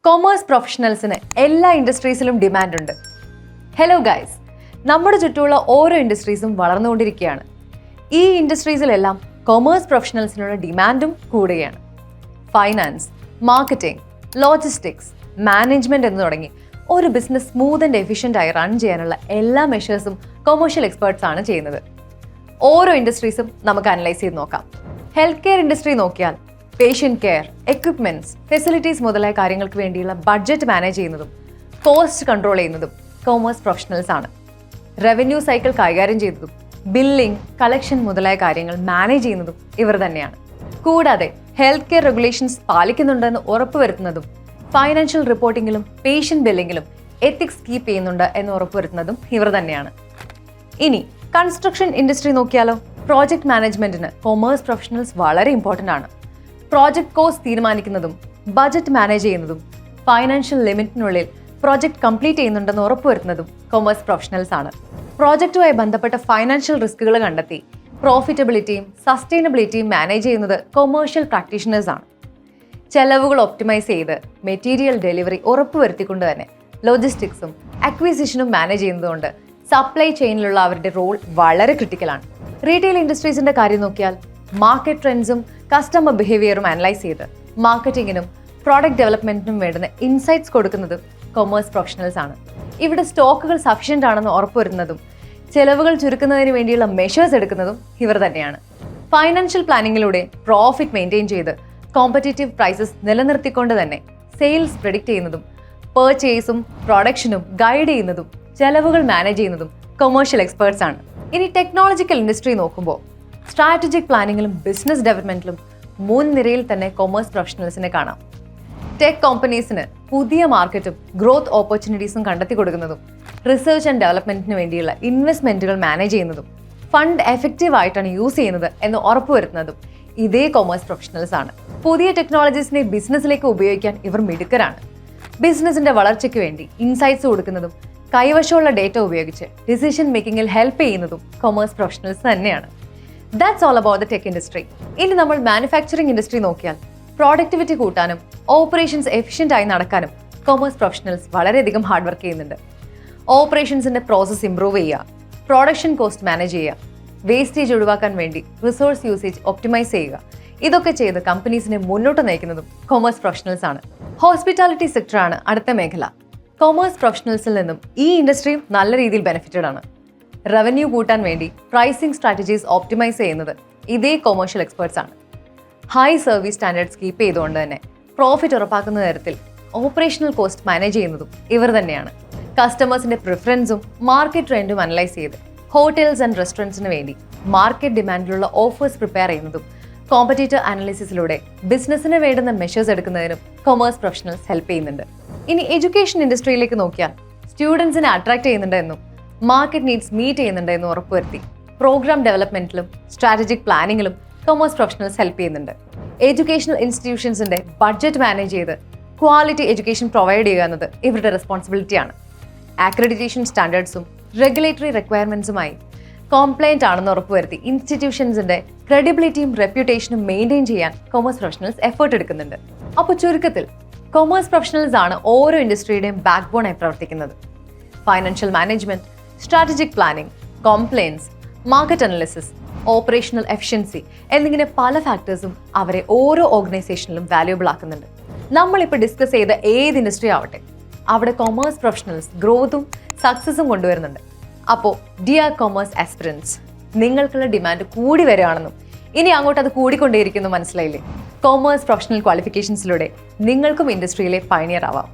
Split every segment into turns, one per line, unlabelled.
Commerce പ്രൊഫഷണൽസിന് എല്ലാ ഇൻഡസ്ട്രീസിലും ഡിമാൻഡുണ്ട്. Hello guys, നമ്മുടെ ചുറ്റുമുള്ള ഓരോ ഇൻഡസ്ട്രീസും വളർന്നുകൊണ്ടിരിക്കുകയാണ്. ഈ ഇൻഡസ്ട്രീസിലെല്ലാം കൊമേഴ്സ് പ്രൊഫഷണൽസിനുള്ള ഡിമാൻഡും കൂടുകയാണ്. ഫൈനാൻസ്, മാർക്കറ്റിംഗ്, ലോജിസ്റ്റിക്സ്, മാനേജ്മെന്റ് എന്ന് തുടങ്ങി ഒരു ബിസിനസ് സ്മൂത്ത് ആൻഡ് എഫിഷ്യൻ്റായി റൺ ചെയ്യാനുള്ള എല്ലാ മെഷേഴ്സും കൊമേഴ്ഷ്യൽ എക്സ്പേർട്സ് ആണ് ചെയ്യുന്നത്. ഓരോ ഇൻഡസ്ട്രീസും നമുക്ക് അനലൈസ് ചെയ്ത് നോക്കാം. ഹെൽത്ത് കെയർ ഇൻഡസ്ട്രി നോക്കിയാൽ പേഷ്യൻ്റ് കെയർ, എക്വിപ്മെന്റ്സ്, ഫെസിലിറ്റീസ് മുതലായ കാര്യങ്ങൾക്ക് വേണ്ടിയുള്ള ബഡ്ജറ്റ് മാനേജ് ചെയ്യുന്നതും കോസ്റ്റ് കൺട്രോൾ ചെയ്യുന്നതും കൊമേഴ്സ് പ്രൊഫഷണൽസ് ആണ്. റവന്യൂ സൈക്കിൾ കൈകാര്യം ചെയ്യുന്നതും ബില്ലിംഗ്, കളക്ഷൻ മുതലായ കാര്യങ്ങൾ മാനേജ് ചെയ്യുന്നതും ഇവർ തന്നെയാണ്. കൂടാതെ ഹെൽത്ത് കെയർ റെഗുലേഷൻസ് പാലിക്കുന്നുണ്ടെന്ന് ഉറപ്പുവരുത്തുന്നതും ഫൈനാൻഷ്യൽ റിപ്പോർട്ടിങ്ങിലും പേഷ്യൻ്റ് ബില്ലിങ്ങിലും എത്തിക്സ് കീപ്പ് ചെയ്യുന്നുണ്ട് എന്ന് ഉറപ്പുവരുത്തുന്നതും ഇവർ തന്നെയാണ്. ഇനി കൺസ്ട്രക്ഷൻ ഇൻഡസ്ട്രി നോക്കിയാലോ? പ്രോജക്റ്റ് മാനേജ്മെന്റിന് കൊമേഴ്സ് പ്രൊഫഷണൽസ് വളരെ ഇമ്പോർട്ടൻ്റ് ആണ്. പ്രോജക്റ്റ് കോസ്റ്റ് തീരുമാനിക്കുന്നതും ബജറ്റ് മാനേജ് ചെയ്യുന്നതും ഫൈനാൻഷ്യൽ ലിമിറ്റിനുള്ളിൽ പ്രോജക്റ്റ് കംപ്ലീറ്റ് ചെയ്യുന്നുണ്ടെന്ന് ഉറപ്പുവരുത്തുന്നതും കൊമേഴ്സ് പ്രൊഫഷണൽസ് ആണ്. പ്രോജക്റ്റുമായി ബന്ധപ്പെട്ട ഫൈനാൻഷ്യൽ റിസ്കുകൾ കണ്ടെത്തി പ്രോഫിറ്റബിലിറ്റിയും സസ്റ്റൈനബിലിറ്റിയും മാനേജ് ചെയ്യുന്നത് കൊമേഴ്ഷ്യൽ പ്രാക്ടീഷണേഴ്സ് ആണ്. ചെലവുകൾ ഒപ്റ്റിമൈസ് ചെയ്ത് മെറ്റീരിയൽ ഡെലിവറി ഉറപ്പുവരുത്തിക്കൊണ്ട് തന്നെ ലോജിസ്റ്റിക്സും അക്വിസിഷനും മാനേജ് ചെയ്യുന്നതുകൊണ്ട് സപ്ലൈ ചെയിനിലുള്ള അവരുടെ റോൾ വളരെ ക്രിട്ടിക്കലാണ്. റീറ്റെയിൽ ഇൻഡസ്ട്രീസിന്റെ കാര്യം നോക്കിയാൽ മാർക്കറ്റ് ട്രെൻഡ്സും കസ്റ്റമർ ബിഹേവിയറും അനലൈസ് ചെയ്ത് മാർക്കറ്റിങ്ങിനും പ്രോഡക്റ്റ് ഡെവലപ്മെന്റിനും വേണ്ടുന്ന ഇൻസൈറ്റ്സ് കൊടുക്കുന്നത് കൊമേഴ്സ് പ്രൊഫഷണൽസ് ആണ്. ഇവിടെ സ്റ്റോക്കുകൾ സഫിഷ്യൻ്റ് ആണെന്ന് ഉറപ്പുവരുന്നതും ചെലവുകൾ ചുരുക്കുന്നതിന് വേണ്ടിയുള്ള മെഷേഴ്സ് എടുക്കുന്നതും ഇവർ തന്നെയാണ്. ഫൈനാൻഷ്യൽ പ്ലാനിങ്ങിലൂടെ പ്രോഫിറ്റ് മെയിൻറ്റെയിൻ ചെയ്ത് കോമ്പറ്റീറ്റീവ് പ്രൈസസ് നിലനിർത്തിക്കൊണ്ട് തന്നെ സെയിൽസ് പ്രെഡിക്റ്റ് ചെയ്യുന്നതും പർച്ചേസും പ്രൊഡക്ഷനും ഗൈഡ് ചെയ്യുന്നതും ചെലവുകൾ മാനേജ് ചെയ്യുന്നതും കൊമേഴ്ഷ്യൽ എക്സ്പേർട്സ് ആണ്. ഇനി ടെക്നോളജിക്കൽ ഇൻഡസ്ട്രി നോക്കുമ്പോൾ സ്ട്രാറ്റജിക് പ്ലാനിങ്ങിലും ബിസിനസ് ഡെവലപ്മെന്റിലും മുൻനിരയിൽ തന്നെ കൊമേഴ്സ് പ്രൊഫഷണൽസിനെ കാണാം. ടെക് കമ്പനീസിന് പുതിയ മാർക്കറ്റും ഗ്രോത്ത് ഓപ്പർച്യൂണിറ്റീസും കണ്ടെത്തി കൊടുക്കുന്നതും റിസർച്ച് ആൻഡ് ഡെവലപ്മെന്റിന് വേണ്ടിയുള്ള ഇൻവെസ്റ്റ്മെന്റുകൾ മാനേജ് ചെയ്യുന്നതും ഫണ്ട് എഫക്റ്റീവ് ആയിട്ടാണ് യൂസ് ചെയ്യുന്നത് എന്ന് ഉറപ്പുവരുത്തുന്നതും ഇതേ കൊമേഴ്സ് പ്രൊഫഷണൽസ് ആണ്. പുതിയ ടെക്നോളജീസിനെ ബിസിനസ്സിലേക്ക് ഉപയോഗിക്കാൻ ഇവർ മിടുക്കരാണ്. ബിസിനസിന്റെ വളർച്ചയ്ക്ക് വേണ്ടി ഇൻസൈറ്റ്സ് കൊടുക്കുന്നതും കൈവശമുള്ള ഡേറ്റ ഉപയോഗിച്ച് ഡിസിഷൻ മേക്കിങ്ങിൽ ഹെൽപ്പ് ചെയ്യുന്നതും കൊമേഴ്സ് പ്രൊഫഷണൽസ് തന്നെയാണ്. That's all about the tech industry. ഇനി നമ്മൾ മാനുഫാക്ചറിംഗ് ഇൻഡസ്ട്രി നോക്കിയാൽ പ്രോഡക്ടിവിറ്റി കൂട്ടാനും ഓപ്പറേഷൻസ് എഫിഷ്യൻ്റ് ആയി നടക്കാനും കൊമേഴ്സ് പ്രൊഫഷണൽസ് വളരെയധികം ഹാർഡ് വർക്ക് ചെയ്യുന്നുണ്ട്. ഓപ്പറേഷൻസിന്റെ പ്രോസസ് ഇംപ്രൂവ് ചെയ്യുക, പ്രൊഡക്ഷൻ കോസ്റ്റ് മാനേജ് ചെയ്യുക, വേസ്റ്റേജ് ഒഴിവാക്കാൻ വേണ്ടി റിസോഴ്സ് യൂസേജ് ഒപ്റ്റിമൈസ് ചെയ്യുക, ഇതൊക്കെ ചെയ്ത് കമ്പനീസിനെ മുന്നോട്ട് നയിക്കുന്നതും കൊമേഴ്സ് പ്രൊഫഷണൽസ് ആണ്. ഹോസ്പിറ്റാലിറ്റി സെക്ടറാണ് അടുത്ത മേഖല. കൊമേഴ്സ് പ്രൊഫഷണൽസിൽ നിന്നും ഈ ഇൻഡസ്ട്രിയും നല്ല രീതിയിൽ ബെനിഫിറ്റഡ് ആണ്. റവന്യൂ കൂട്ടാൻ വേണ്ടി പ്രൈസിംഗ് സ്ട്രാറ്റജീസ് ഓപ്റ്റിമൈസ് ചെയ്യുന്നത് ഇതേ കൊമേഴ്ഷ്യൽ എക്സ്പേർട്സ് ആണ്. ഹൈ സർവീസ് സ്റ്റാൻഡേർഡ്സ് കീപ്പ് ചെയ്തുകൊണ്ട് തന്നെ പ്രോഫിറ്റ് ഉറപ്പാക്കുന്ന തരത്തിൽ ഓപ്പറേഷണൽ കോസ്റ്റ് മാനേജ് ചെയ്യുന്നതും ഇവർ തന്നെയാണ്. കസ്റ്റമേഴ്സിന്റെ പ്രിഫറൻസും മാർക്കറ്റ് ട്രെൻഡും അനലൈസ് ചെയ്ത് ഹോട്ടൽസ് ആൻഡ് റെസ്റ്റോറൻറ്റ്സിന് വേണ്ടി മാർക്കറ്റ് ഡിമാൻഡിലുള്ള ഓഫേഴ്സ് പ്രിപ്പയർ ചെയ്യുന്നതും കോമ്പറ്റീറ്റർ അനാലിസിസിലൂടെ ബിസിനസ്സിന് വേണ്ടുന്ന മെഷേഴ്സ് എടുക്കുന്നതിനും കൊമേഴ്സ് പ്രൊഫഷണൽസ് ഹെൽപ്പ് ചെയ്യുന്നുണ്ട്. ഇനി എഡ്യൂക്കേഷൻ ഇൻഡസ്ട്രിയിലേക്ക് നോക്കിയാൽ സ്റ്റുഡൻസിനെ അട്രാക്ട് ചെയ്യുന്നുണ്ട് എന്നും മാർക്കറ്റ് നീഡ്സ് മീറ്റ് ചെയ്യുന്നുണ്ട് എന്നും ഉറപ്പുവരുത്തി പ്രോഗ്രാം ഡെവലപ്മെന്റിലും സ്ട്രാറ്റജിക് പ്ലാനിങ്ങിലും കൊമേഴ്സ് പ്രൊഫഷണൽസ് ഹെൽപ്പ് ചെയ്യുന്നുണ്ട്. എഡ്യൂക്കേഷണൽ ഇൻസ്റ്റിറ്റ്യൂഷൻസിന്റെ ബഡ്ജറ്റ് മാനേജ് ചെയ്ത് ക്വാളിറ്റി എഡ്യൂക്കേഷൻ പ്രൊവൈഡ് ചെയ്യുക എന്നത് ഇവരുടെ റെസ്പോൺസിബിലിറ്റിയാണ്. അക്രഡിറ്റേഷൻ സ്റ്റാൻഡേർഡ്സും റെഗുലേറ്ററി റിക്വയർമെന്റ്സുമായി കോംപ്ലൈന്റ് ആണെന്ന് ഉറപ്പുവരുത്തി ഇൻസ്റ്റിറ്റ്യൂഷൻസിന്റെ ക്രെഡിബിലിറ്റിയും റെപ്യൂട്ടേഷനും മെയിൻറ്റെയിൻ ചെയ്യാൻ കൊമേഴ്സ് പ്രൊഫഷണൽസ് എഫേർട്ട് എടുക്കുന്നുണ്ട്. അപ്പോൾ ചുരുക്കത്തിൽ കൊമേഴ്സ് പ്രൊഫഷണൽസ് ആണ് ഓരോ ഇൻഡസ്ട്രിയുടെയും ബാക്ക് ബോൺ ആയി പ്രവർത്തിക്കുന്നത്. Financial management, strategic planning, compliance, market analysis, operational efficiency എന്നിങ്ങനെ പല ഫാക്ടേഴ്സും അവരെ ഓരോ ഓർഗനൈസേഷനിലും വാല്യൂബിൾ ആക്കുന്നുണ്ട്. നമ്മളിപ്പോൾ ഡിസ്കസ് ചെയ്ത ഏത് ഇൻഡസ്ട്രി ആവട്ടെ, അവിടെ കൊമേഴ്സ് പ്രൊഫഷണൽസ് ഗ്രോത്തും സക്സസും കൊണ്ടുവരുന്നുണ്ട്. അപ്പോൾ ഡിയർ കൊമേഴ്സ് ആസ്പിറൻസ്, നിങ്ങൾക്കുള്ള ഡിമാൻഡ് കൂടി വരികയാണെന്നും ഇനി അങ്ങോട്ട് അത് കൂടിക്കൊണ്ടേയിരിക്കുന്നു മനസ്സിലായില്ലേ? കൊമേഴ്സ് പ്രൊഫഷണൽ ക്വാളിഫിക്കേഷൻസിലൂടെ നിങ്ങൾക്കും ഇൻഡസ്ട്രിയിലെ പയനിയർ ആവാം.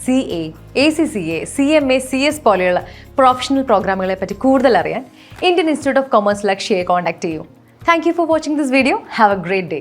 CA, ACCA, CMA CS പോലെയുള്ള പ്രൊഫഷണൽ പ്രോഗ്രാമുകളെ പറ്റി കൂടുതൽ അറിയാൻ ഇന്ത്യൻ ഇൻസ്റ്റിറ്റ്യൂട്ട് ഓഫ് കൊമേഴ്സ് ലക്ഷ്യയെ കോൺടാക്ട് ചെയ്യൂ. Thank you for watching this video. Have a great day.